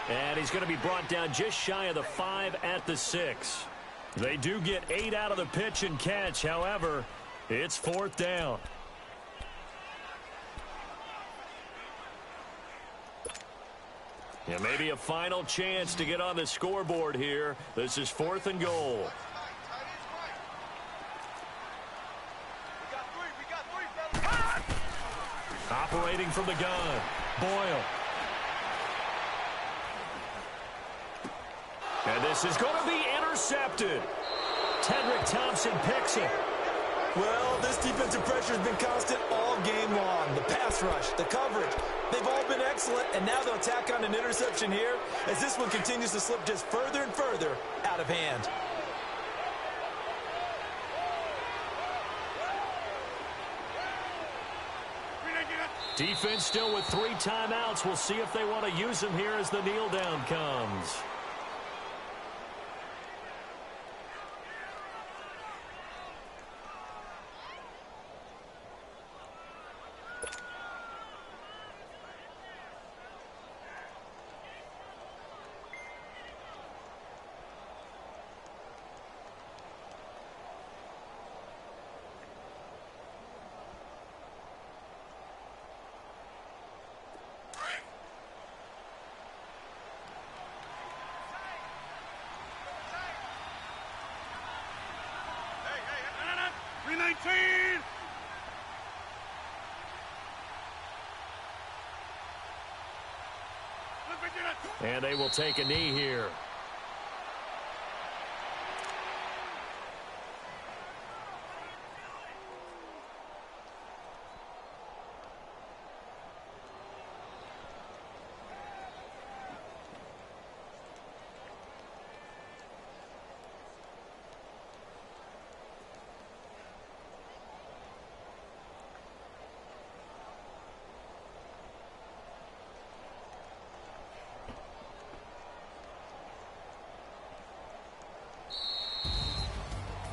And he's going to be brought down just shy of the 5 at the 6. They do get 8 out of the pitch and catch. However, it's fourth down. And maybe a final chance to get on the scoreboard here. This is fourth and goal. Operating from the gun. Boyle. And this is going to be intercepted. Tedrick Thompson picks it. Well, this defensive pressure has been constant all game long. The pass rush, the coverage, they've all been excellent, and now they'll tack on an interception here as this one continues to slip just further and further out of hand. Defense still with 3 timeouts. We'll see if they want to use them here as the kneel down comes. And they will take a knee here.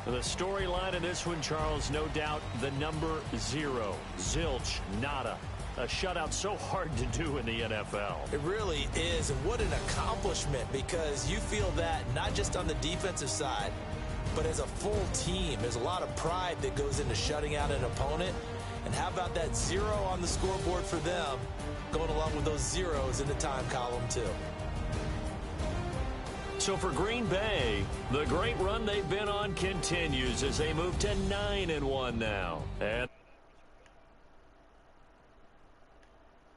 The storyline in this one, Charles, no doubt the number 0. Zilch, nada. A shutout so hard to do in the NFL. It really is, and what an accomplishment, because you feel that not just on the defensive side, but as a full team. There's a lot of pride that goes into shutting out an opponent. And how about that 0 on the scoreboard for them, going along with those zeros in the time column too. So for Green Bay, the great run they've been on continues as they move to 9-1 now. And